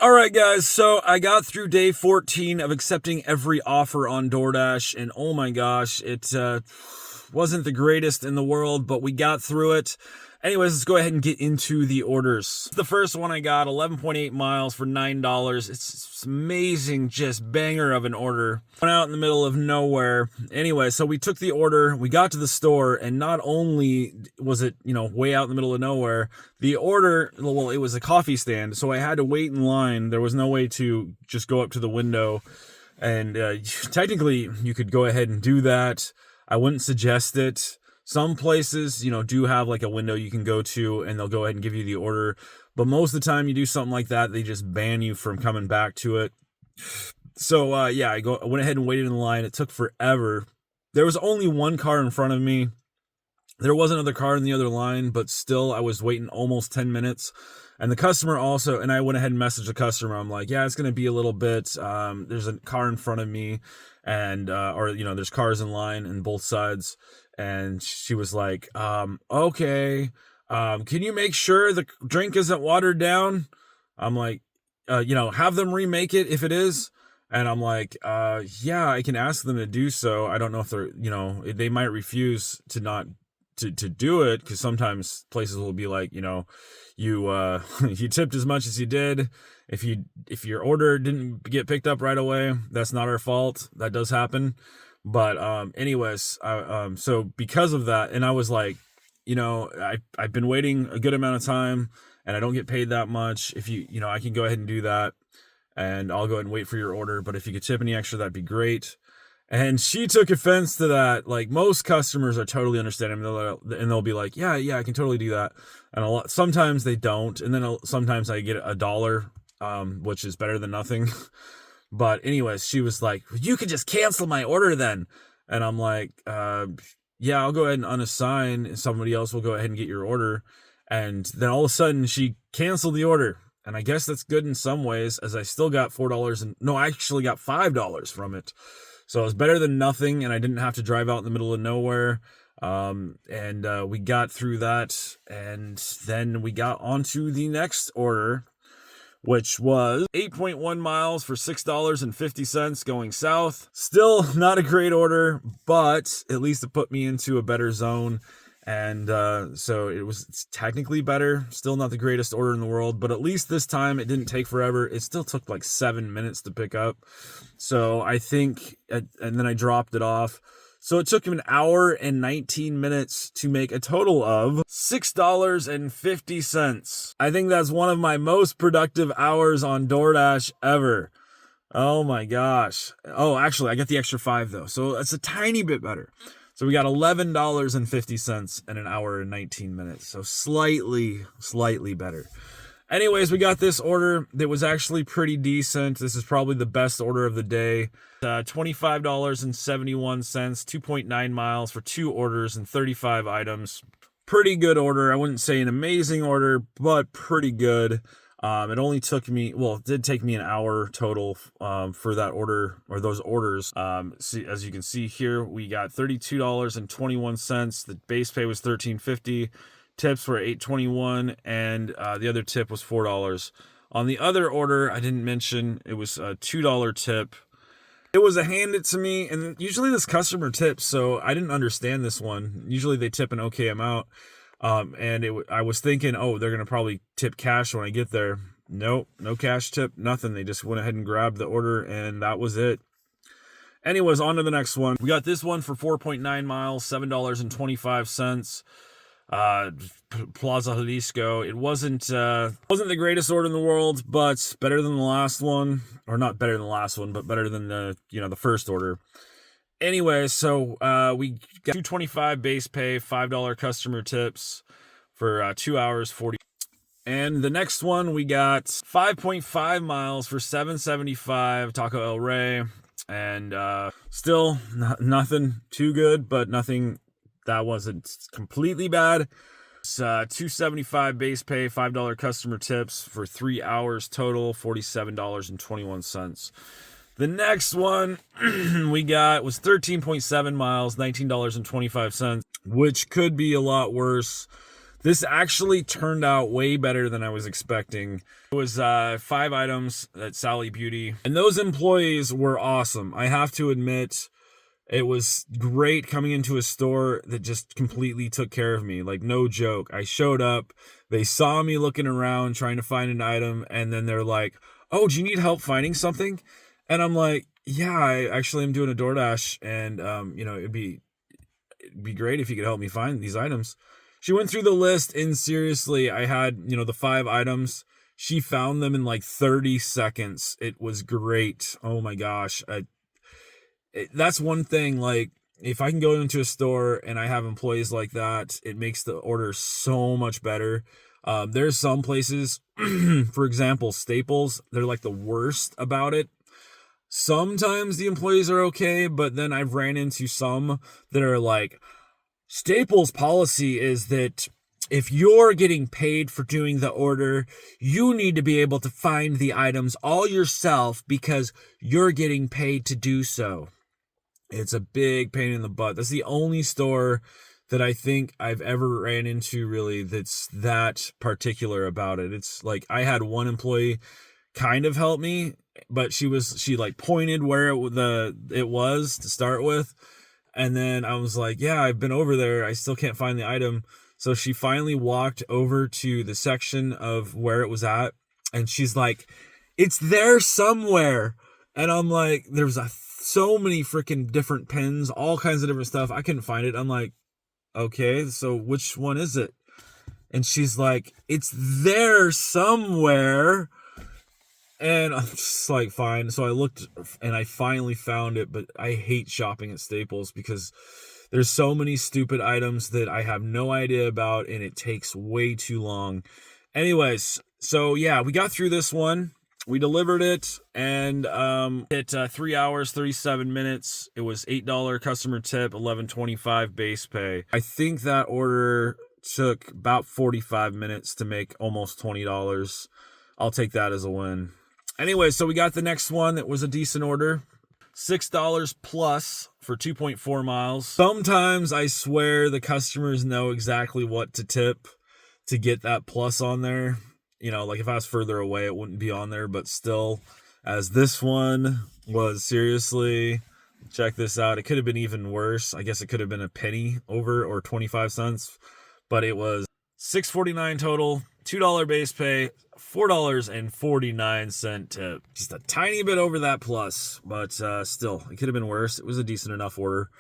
All right, guys. So I got through day 14 of accepting every offer on DoorDash, and oh my gosh, it wasn't the greatest in the world, but we got through it. Anyways, let's go ahead and get into the orders. The first one I got, 11.8 miles for $9. It's amazing, just banger of an order. Went out in the middle of nowhere. Anyway, so we took the order, we got to the store, and not only was it, way out in the middle of nowhere, the order, well, it was a coffee stand, so I had to wait in line. There was no way to just go up to the window, and technically you could go ahead and do that. I wouldn't suggest it. Some places, do have like a window you can go to and they'll go ahead and give you the order. But most of the time you do something like that, they just ban you from coming back to it. So, I went ahead and waited in line. It took forever. There was only one car in front of me. There was another car in the other line, but still I was waiting almost 10 minutes. And the customer also, and I went ahead and messaged the customer. I'm like, yeah, it's going to be a little bit. There's a car in front of me and, there's cars in line on both sides. And she was like, okay, can you make sure the drink isn't watered down? I'm like, have them remake it if it is. And I'm like, yeah, I can ask them to do so. I don't know if they're, they might refuse to not to do it, because sometimes places will be like, you you tipped as much as you did. If your order didn't get picked up right away, that's not our fault. That does happen. But anyways, so because of that, and I was like, I've been waiting a good amount of time and I don't get paid that much. If I can go ahead and do that and I'll go ahead and wait for your order. But if you could tip any extra, that'd be great. And she took offense to that. Like, most customers are totally understanding, and they'll be like, yeah, I can totally do that. And sometimes they don't. And then sometimes I get $1, which is better than nothing. But anyways, she was like, you could just cancel my order then. And I'm like, yeah, I'll go ahead and unassign. Somebody else will go ahead and get your order. And then all of a sudden she canceled the order. And I guess that's good in some ways, as I still got $4. I actually got $5 from it. So it was better than nothing. And I didn't have to drive out in the middle of nowhere. And we got through that. And then we got onto the next order, which was 8.1 miles for $6.50 going south. Still not a great order, but at least it put me into a better zone. And so it's technically better. Still not the greatest order in the world, but at least this time it didn't take forever. It still took like 7 minutes to pick up. So I think, and then I dropped it off. So it took him 1 hour and 19 minutes to make a total of $6.50. I think that's one of my most productive hours on DoorDash ever. Oh my gosh. Oh, actually, I got the extra 5 though. So it's a tiny bit better. So we got $11.50 in 1 hour and 19 minutes. So slightly better. Anyways, we got this order that was actually pretty decent. This is probably the best order of the day. $25.71, 2.9 miles for 2 orders and 35 items. Pretty good order. I wouldn't say an amazing order, but pretty good. It only took me, it did take me 1 hour total for that order, or those orders. As you can see here, we got $32.21. The base pay was $13.50. Tips were $8.21, and the other tip was $4. On the other order, I didn't mention, it was a $2 tip. It was a hand it to me, and usually this customer tips, so I didn't understand this one. Usually they tip an okay amount, and I was thinking, they're going to probably tip cash when I get there. Nope, no cash tip, nothing. They just went ahead and grabbed the order, and that was it. Anyways, on to the next one. We got this one for 4.9 miles, $7.25. Plaza Jalisco. It wasn't the greatest order in the world, but better than the last one, or not better than the last one, but better than the first order. Anyway, so we got $2.25 base pay, $5 customer tips for 2 hours 40. And the next one, we got 5.5 miles for $7.75, Taco El Rey, and still nothing too good, but nothing that wasn't completely bad. It's $2.75 base pay, $5 customer tips for 3 hours total, $47.21. The next one we got was 13.7 miles, $19.25, which could be a lot worse. This actually turned out way better than I was expecting. It was 5 items at Sally Beauty, and those employees were awesome. I have to admit, it was great coming into a store that just completely took care of me. Like, no joke. I showed up, they saw me looking around trying to find an item, and then they're like, "Oh, do you need help finding something?" And I'm like, "Yeah, I actually am doing a DoorDash, and it'd be great if you could help me find these items." She went through the list, and seriously, I had, the 5 items. She found them in like 30 seconds. It was great. Oh my gosh. That's one thing. Like, if I can go into a store and I have employees like that, it makes the order so much better. There's some places, for example, Staples, they're like the worst about it. Sometimes the employees are okay, but then I've ran into some that are like, Staples policy is that if you're getting paid for doing the order, you need to be able to find the items all yourself because you're getting paid to do so. It's a big pain in the butt. That's the only store that I think I've ever ran into really that's that particular about it. It's like, I had one employee kind of help me, but she like pointed where it was to start with. And then I was like, "Yeah, I've been over there. I still can't find the item." So she finally walked over to the section of where it was at. And she's like, "It's there somewhere." And I'm like, there's so many freaking different pins, all kinds of different stuff. I couldn't find it. I'm like, "Okay, so which one is it?" And she's like, "It's there somewhere." And I'm just like, fine. So I looked and I finally found it, but I hate shopping at Staples because there's so many stupid items that I have no idea about and it takes way too long. Anyways, so yeah, we got through this one. We delivered it, and it 3 hours, 37 minutes. It was $8 customer tip, $11.25 base pay. I think that order took about 45 minutes to make almost $20. I'll take that as a win. Anyway, so we got the next one that was a decent order. $6 plus for 2.4 miles. Sometimes I swear the customers know exactly what to tip to get that plus on there. Like if I was further away, it wouldn't be on there, but still, as this one was, seriously, check this out. It could have been even worse. I guess it could have been a penny over or 25 cents, but it was $6.49 total, $2 base pay, $4.49 tip. Just a tiny bit over that plus, but still, it could have been worse. It was a decent enough order.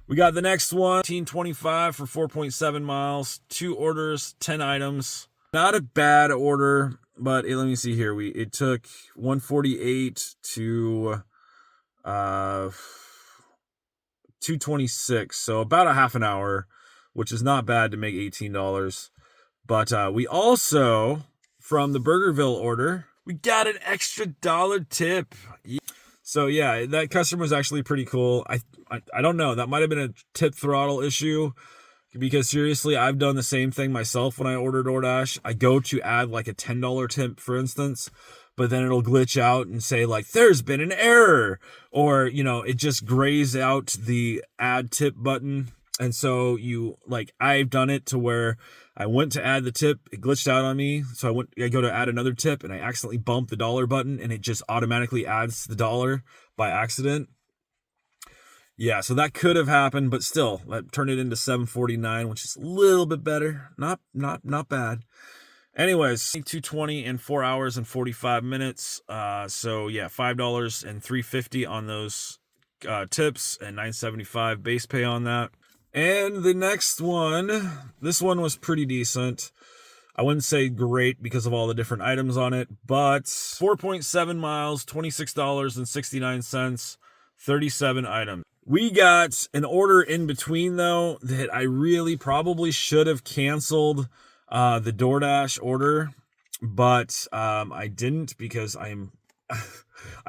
We got the next one, $18.25 for 4.7 miles, 2 orders, 10 items. Not a bad order, but let me see here. It took 148 to 226, so about a half an hour, which is not bad to make $18. But we also, from the Burgerville order, we got an extra dollar tip. So yeah, that customer was actually pretty cool. I don't know. That might have been a tip throttle issue, because seriously, I've done the same thing myself when I order DoorDash. I go to add like a $10 tip, for instance, but then it'll glitch out and say like, "There's been an error," or, it just grays out the add tip button. And so I've done it to where I went to add the tip, it glitched out on me. So I go to add another tip and I accidentally bump the dollar button and it just automatically adds the dollar by accident. Yeah, so that could have happened, but still, that turned it into $7.49, which is a little bit better. Not bad. Anyways, $2.20 in 4 hours and 45 minutes. So yeah, $5 and $3.50 on those tips and $9.75 base pay on that. And the next one, this one was pretty decent. I wouldn't say great because of all the different items on it, but 4.7 miles, $26.69, 37 items. We got an order in between, though, that I really probably should have canceled the DoorDash order, but I didn't because I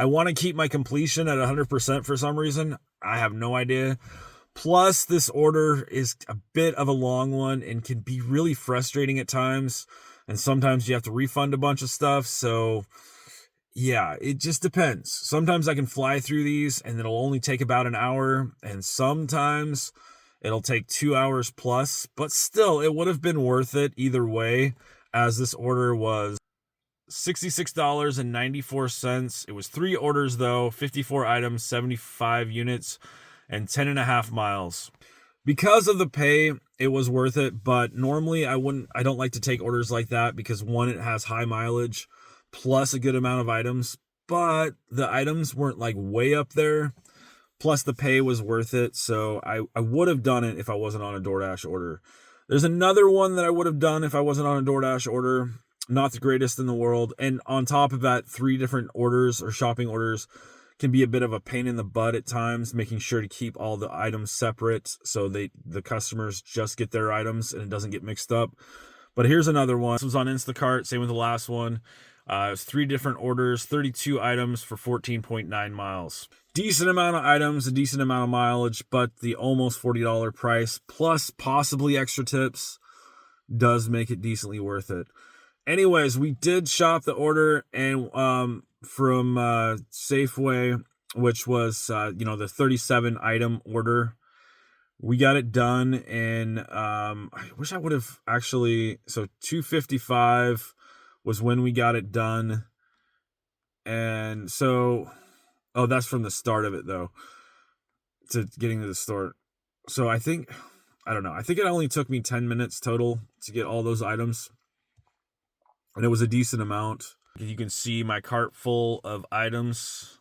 want to keep my completion at 100% for some reason. I have no idea. Plus, this order is a bit of a long one and can be really frustrating at times, and sometimes you have to refund a bunch of stuff, so yeah, it just depends. Sometimes I can fly through these and it'll only take about an hour, and sometimes It'll take 2 hours plus, but still, it would have been worth it either way, as this order was $66.94. It was 3 orders, though, 54 items, 75 units, and 10.5 miles. Because of the pay, it was worth it, but normally I don't like to take orders like that because, one, it has high mileage plus a good amount of items, but the items weren't like way up there. Plus the pay was worth it, so I would have done it if I wasn't on a DoorDash order. There's another one that I would have done if I wasn't on a DoorDash order. Not the greatest in the world. And on top of that, 3 different orders or shopping orders can be a bit of a pain in the butt at times, making sure to keep all the items separate so the customers just get their items and it doesn't get mixed up. But here's another one. This was on Instacart, same with the last one. It was 3 different orders, 32 items for 14.9 miles. Decent amount of items, a decent amount of mileage, but the almost $40 price, plus possibly extra tips, does make it decently worth it. Anyways, we did shop the order and from Safeway, which was the 37 item order. We got it done in I wish I would have actually, so $255 was when we got it done. And so, oh, that's from the start of it though, to getting to the store. So I think it only took me 10 minutes total to get all those items. And it was a decent amount. You can see my cart full of items.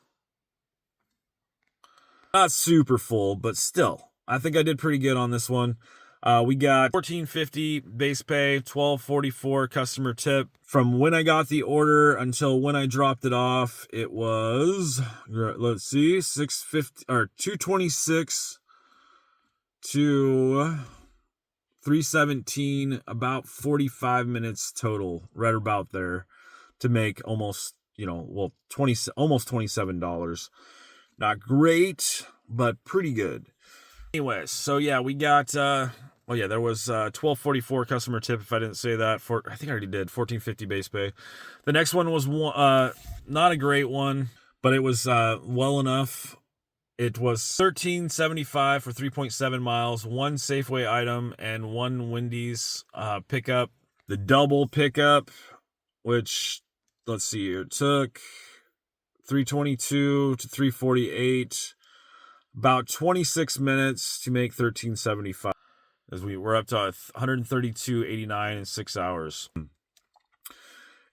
Not super full, but still, I think I did pretty good on this one. We got $14.50 base pay, $12.44 customer tip. From when I got the order until when I dropped it off, it was, let's see, $226 to $317, about 45 minutes total, right about there, to make almost, almost $27. Not great, but pretty good. Anyways, so yeah, we got, there was $12.44 customer tip, if I didn't say that. I think I already did, $14.50 base pay. The next one was not a great one, but it was well enough. It was $13.75 for 3.7 miles, 1 Safeway item, and 1 Wendy's pickup. The double pickup, which, let's see here, it took $3.22 to $3.48, about 26 minutes to make $13.75, as we were up to $132.89 in 6 hours.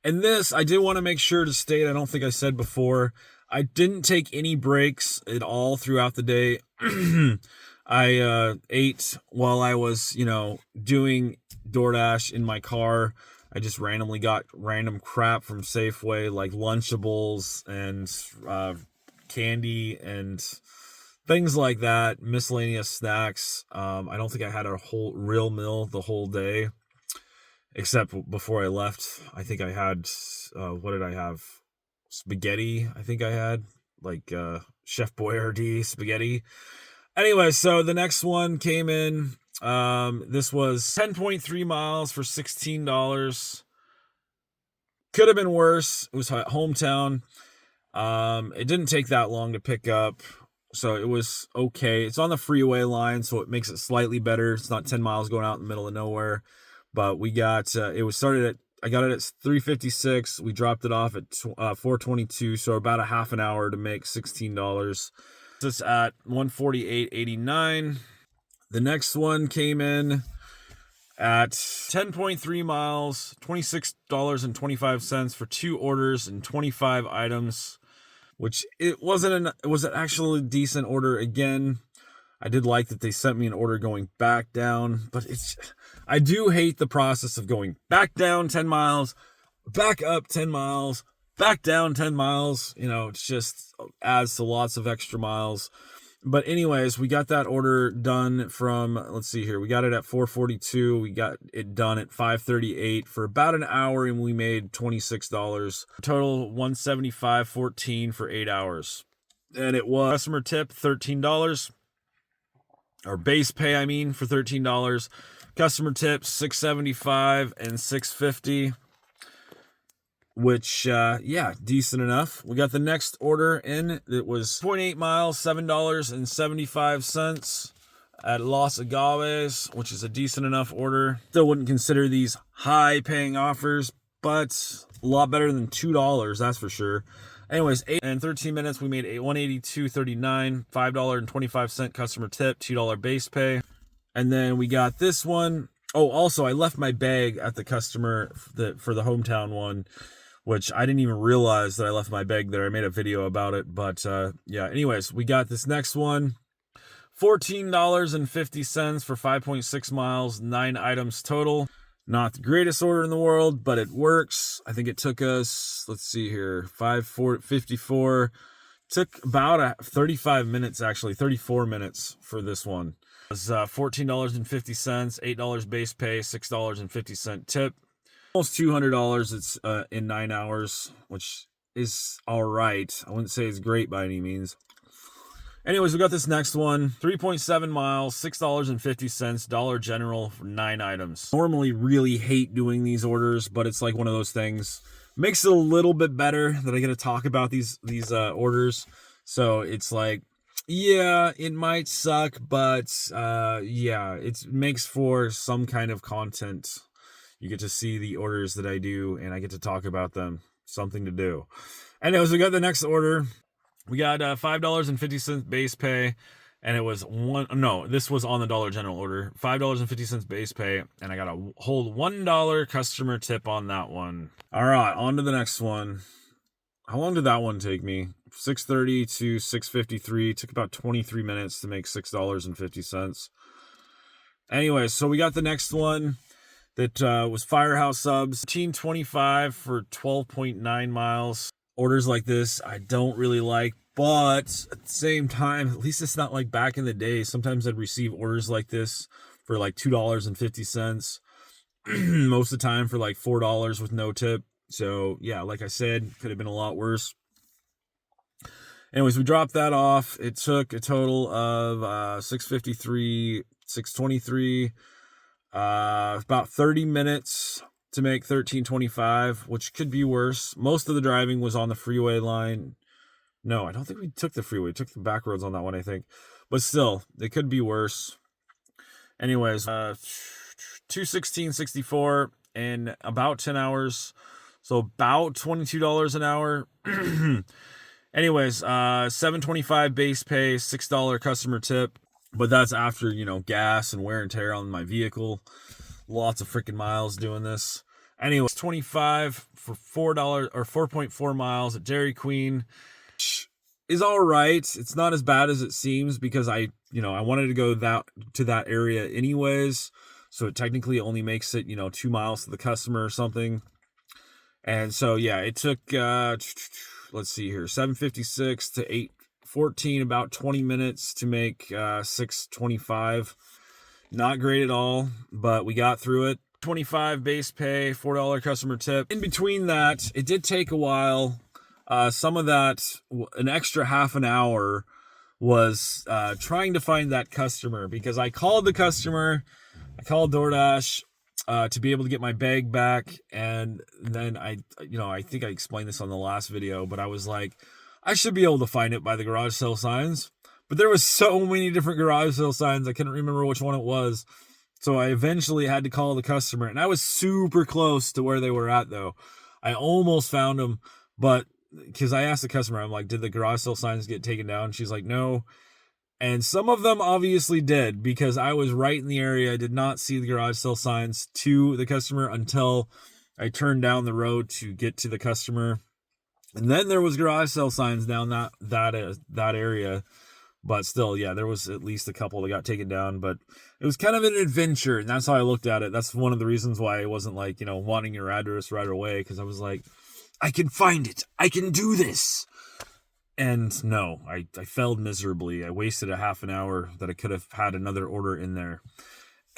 And this, I did want to make sure to state, I don't think I said before, I didn't take any breaks at all throughout the day. I ate while I was, doing DoorDash in my car. I just randomly got random crap from Safeway, like Lunchables and candy and things like that, miscellaneous snacks. I don't think I had a whole real meal the whole day, except before I left. I think I had, what did I have? Spaghetti, I think I had, like Chef Boyardee spaghetti. Anyway, so the next one came in. This was 10.3 miles for $16. Could have been worse. It was hometown. It didn't take that long to pick up, so it was okay. It's on the freeway line, so it makes it slightly better. It's not 10 miles going out in the middle of nowhere. But we got, I got it at 3:56. We dropped it off at 4:22, so about a half an hour to make $16. It's at 148.89. The next one came in at 10.3 miles, $26.25 for 2 orders and 25 items, which it was actually a decent order. Again, I did like that they sent me an order going back down, but I do hate the process of going back down 10 miles, back up 10 miles, back down 10 miles. It just adds to lots of extra miles. But anyways, we got that order done from, let's see here, we got it at 4:42. We got it done at 5:38 for about an hour, and we made $26. Total $175.14 for 8 hours. And it was customer tip, $13. Or base pay, for $13. Customer tips, $6.75 and $6.50, which, decent enough. We got the next order in. It was 0.8 miles, $7.75. at Los Agaves, which is a decent enough order. Still wouldn't consider these high paying offers, but a lot better than $2, that's for sure. Anyways, 8 and 13 minutes, we made $182.39, $5.25 customer tip, $2 base pay. And then we got this one. Oh, also, I left my bag at the customer for the hometown one, which I didn't even realize that I left my bag there. I made a video about it, but yeah. Anyways, we got this next one. $14.50 for 5.6 miles, 9 items total. Not the greatest order in the world, but it works. I think it took us, let's see here, 5:54. Took about 35 minutes, actually, 34 minutes for this one. It was $14.50, $8 base pay, $6.50 tip. Almost $200 it's in 9 hours, which is all right. I wouldn't say it's great by any means. Anyways, we got this next one, 3.7 miles, $6.50, Dollar General for 9 items. Normally really hate doing these orders, but it's like one of those things. Makes it a little bit better that I get to talk about these orders. So it's like, yeah, it might suck, but yeah, it makes for some kind of content. You get to see the orders that I do, and I get to talk about them. Something to do. Anyways, we got the next order. We got $5.50 base pay, and it was this was on the Dollar General order. $5.50 base pay, and I got a whole $1 customer tip on that one. All right, on to the next one. How long did that one take me? 6:30 to 6:53. Took about 23 minutes to make $6.50. Anyway, so we got the next one that was Firehouse Subs. $13.25 for 12.9 miles. Orders like this I don't really like, but at the same time, at least it's not like back in the day. Sometimes I'd receive orders like this for like $2.50. Most of the time for like $4 with no tip. So yeah, like I said, could have been a lot worse. Anyways, we dropped that off. It took a total of $6.53, $6.23, about 30 minutes to make $13.25, which could be worse. Most of the driving was on the freeway line. No, I don't think we took the freeway. We took the back roads on that one, I think. But still, it could be worse. Anyways, $216.64 in about 10 hours. So about $22 an hour. Anyways, $7.25 base pay, $6 customer tip. But that's after, gas and wear and tear on my vehicle. Lots of freaking miles doing this. Anyways, $25 for $4 or 4.4 miles at Dairy Queen is all right. It's not as bad as it seems because I wanted to go to that area anyways. So it technically only makes it, 2 miles to the customer or something. And so, yeah, it took, let's see here, 7:56 to 8:14, about 20 minutes to make $6.25. Not great at all, but we got through it. $25 base pay, $4 customer tip. In between that, it did take a while. Some of that, an extra half an hour, was trying to find that customer because I called the customer. I called DoorDash to be able to get my bag back, and then I think I explained this on the last video, but I was like, I should be able to find it by the garage sale signs. But there was so many different garage sale signs, I couldn't remember which one it was. So I eventually had to call the customer, and I was super close to where they were at, though. I almost found them, but because I asked the customer, I'm like, did the garage sale signs get taken down? She's like, no. And some of them obviously did, because I was right in the area. I did not see the garage sale signs to the customer until I turned down the road to get to the customer. And then there was garage sale signs down that area. But still, yeah, there was at least a couple that got taken down. But it was kind of an adventure, and that's how I looked at it. That's one of the reasons why I wasn't like, wanting your address right away, because I was like, I can find it. I can do this. And no, I failed miserably. I wasted a half an hour that I could have had another order in there.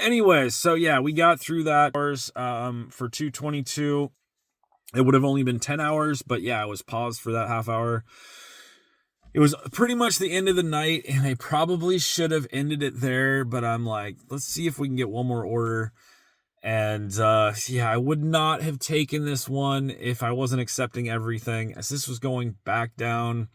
Anyway, so yeah, we got through that. For $2.22. It would have only been 10 hours, but yeah, I was paused for that half hour. It was pretty much the end of the night, and I probably should have ended it there, but I'm like, let's see if we can get one more order. And yeah, I would not have taken this one if I wasn't accepting everything, as this was going back down.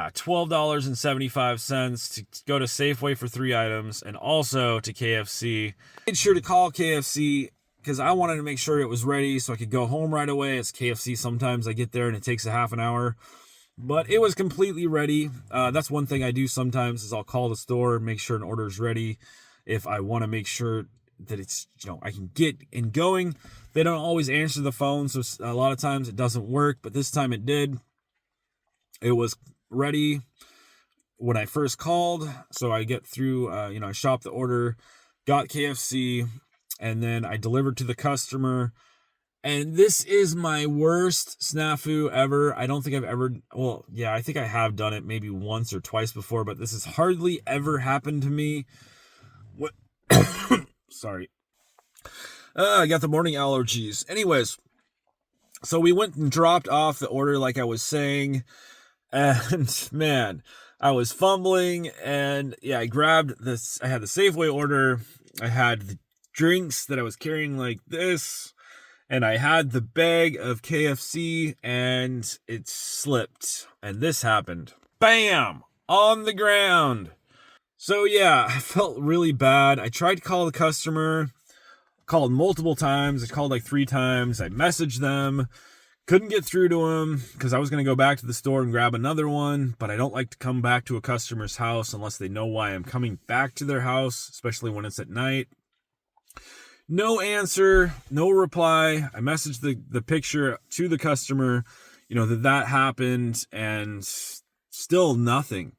$12.75 to go to Safeway for 3 items and also to KFC. I made sure to call KFC because I wanted to make sure it was ready so I could go home right away. As KFC, sometimes I get there and it takes a half an hour. But it was completely ready. That's one thing I do sometimes is I'll call the store, make sure an order is ready. If I want to make sure that it's, I can get in going. They don't always answer the phone, so a lot of times it doesn't work. But this time it did. It was ready when I first called. So I get through, I shopped the order, got KFC, and then I delivered to the customer. And this is my worst snafu ever. I don't think I've ever, I think I have done it maybe once or twice before, but this has hardly ever happened to me. What? Sorry. I got the morning allergies. Anyways, so we went and dropped off the order like I was saying. And man, I was fumbling and I grabbed this. I had the Safeway order. I had the drinks that I was carrying like this. And I had the bag of KFC and it slipped. And this happened. Bam! On the ground. So I felt really bad. I tried to call the customer. Called multiple times. I called like 3 times. I messaged them. Couldn't get through to them because I was going to go back to the store and grab another one. But I don't like to come back to a customer's house unless they know why I'm coming back to their house, especially when it's at night. No answer, no reply. I messaged the picture to the customer, that happened, and still nothing.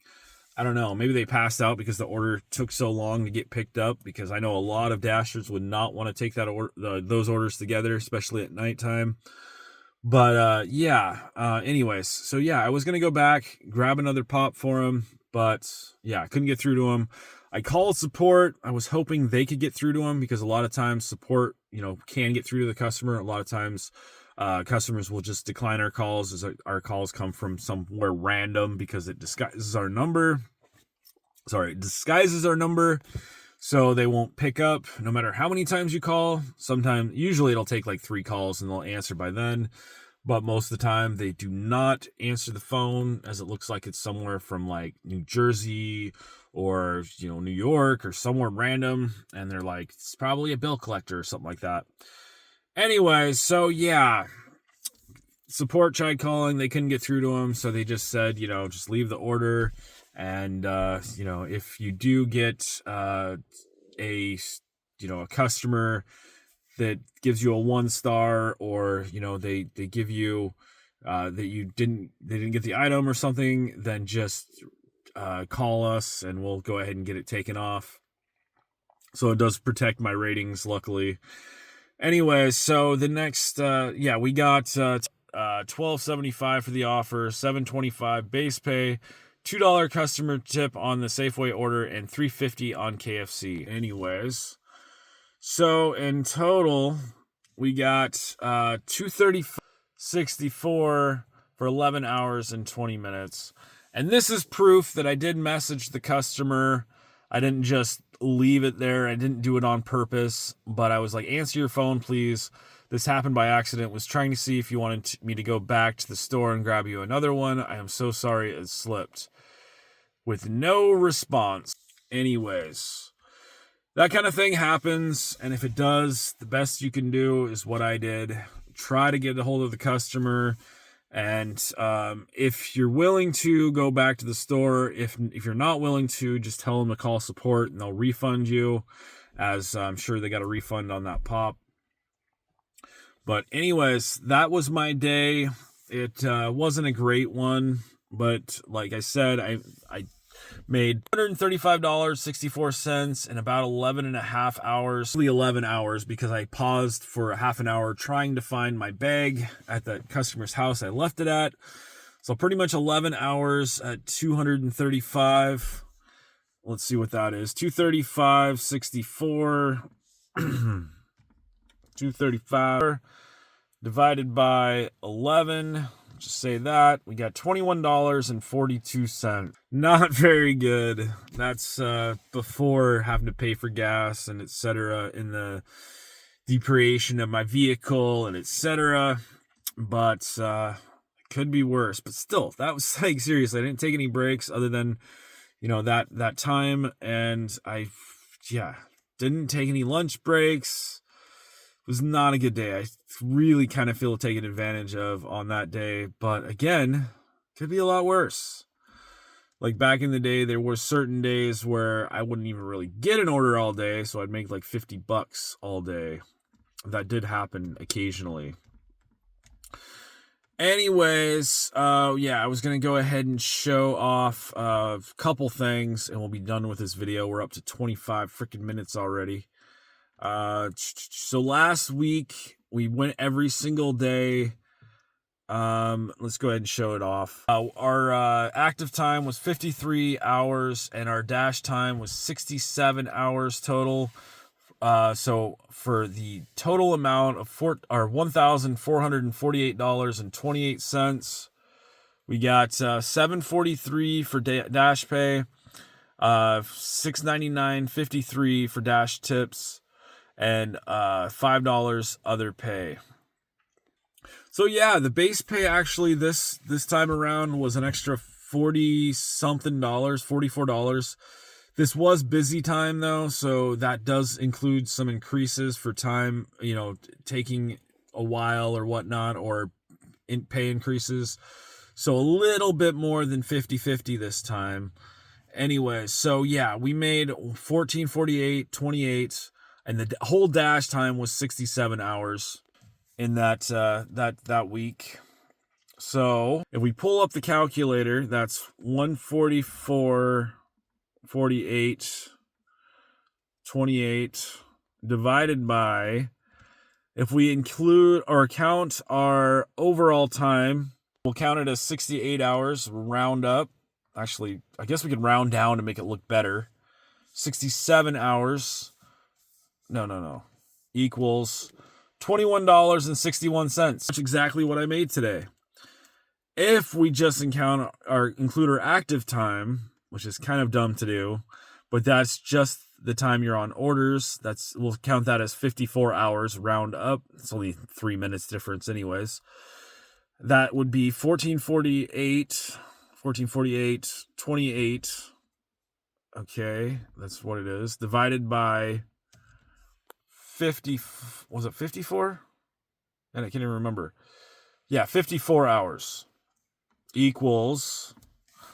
I don't know. Maybe they passed out because the order took so long to get picked up, because I know a lot of Dashers would not want to take those orders together, especially at nighttime. But anyways, so I was going to go back, grab another pop for him, but I couldn't get through to him. I called support. I was hoping they could get through to him because a lot of times support, can get through to the customer. A lot of times customers will just decline our calls as our calls come from somewhere random because it disguises our number. So they won't pick up no matter how many times you call. Usually it'll take like 3 calls and they'll answer by then. But most of the time they do not answer the phone, as it looks like it's somewhere from like New Jersey or, New York or somewhere random. And they're like, it's probably a bill collector or something like that. Anyways, so support tried calling. They couldn't get through to them. So they just said, just leave the order. And, if you do get a customer that gives you a 1-star, or, they give you that they didn't get the item or something, then just call us and we'll go ahead and get it taken off. So it does protect my ratings, luckily. Anyways, so the next, we got $12.75 for the offer, $7.25 base pay, $2 customer tip on the Safeway order, and $3.50 on KFC. Anyways, so in total, we got $230.64 for 11 hours and 20 minutes. And this is proof that I did message the customer. I didn't just leave it there. I didn't do it on purpose, but I was like, answer your phone, please. This happened by accident. Was trying to see if you wanted me to go back to the store and grab you another one. I am so sorry it slipped. With no response. Anyways, that kind of thing happens. And if it does, the best you can do is what I did. Try to get a hold of the customer. And if you're willing to go back to the store, if you're not willing to, just tell them to call support and they'll refund you, as I'm sure they got a refund on that pop. But anyways, that was my day. It wasn't a great one, but like I said, I made $135.64 in about 11 and a half hours, 11 hours, because I paused for a half an hour trying to find my bag at the customer's house I left it at. So pretty much 11 hours at 235. Let's see what that is. 235.64. 235 divided by 11. Just say that. We got $21.42. Not very good. That's before having to pay for gas and etc. in the depreciation of my vehicle and etc. But could be worse. But still, that was like, seriously, I didn't take any breaks other than, that time. And I didn't take any lunch breaks. It was not a good day. I really kind of feel taken advantage of on that day. But again, could be a lot worse. Like back in the day, there were certain days where I wouldn't even really get an order all day. So I'd make like $50 all day. That did happen occasionally. Anyways, I was going to go ahead and show off a couple things and we'll be done with this video. We're up to 25 freaking minutes already. So last week we went every single day. Let's go ahead and show it off. Our active time was 53 hours and our dash time was 67 hours total. So for the total amount of $1,448.28, we got $743 for dash pay, $699.53 for dash tips, and $5 other pay. So yeah, the base pay actually this time around was an extra $40-something, $44. This was busy time though, so that does include some increases for time, taking a while or whatnot, or in pay increases. So a little bit more than 50-50 this time. Anyway, so yeah, we made $1448.28, and the whole dash time was 67 hours in that week. So if we pull up the calculator, that's 144.48.28 divided by, if we include or count our overall time, we'll count it as 68 hours, round up. Actually, I guess we could round down to make it look better. 67 hours. No. Equals $21.61. That's exactly what I made today. If we just include our active time, which is kind of dumb to do, but that's just the time you're on orders. We'll count that as 54 hours, round up. It's only 3 minutes difference anyways. That would be 1448.28. Okay, that's what it is. Divided by 50, was it 54? And I can't even remember. Yeah, 54 hours equals,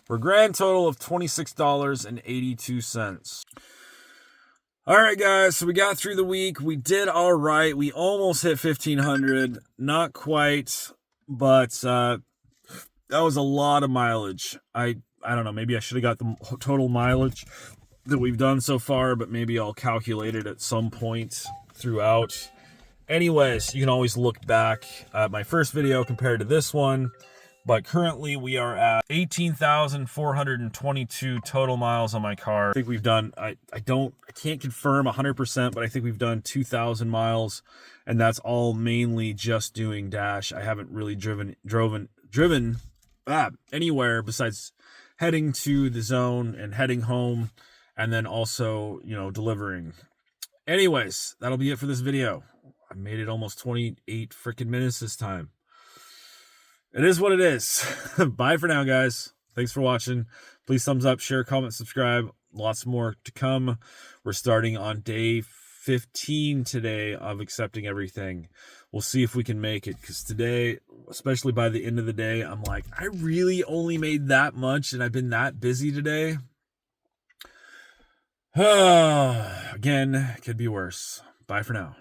for a grand total of $26.82. All right, guys, so we got through the week. We did all right. We almost hit 1,500. Not quite, but that was a lot of mileage. I don't know. Maybe I should have got the total mileage that we've done so far, but maybe I'll calculate it at some point throughout. Anyways, you can always look back at my first video compared to this one. But currently we are at 18,422 total miles on my car. I think we've done, I can't confirm 100%, but I think we've done 2,000 miles, and that's all mainly just doing dash. I haven't really driven anywhere besides heading to the zone and heading home, and then also, delivering. Anyways, that'll be it for this video. I made it almost 28 freaking minutes this time. It is what it is. Bye for now, guys. Thanks for watching. Please thumbs up, share, comment, subscribe. Lots more to come. We're starting on day 15 today of accepting everything. We'll see if we can make it, because today, especially by the end of the day, I'm like, I really only made that much and I've been that busy today. Again, could be worse. Bye for now.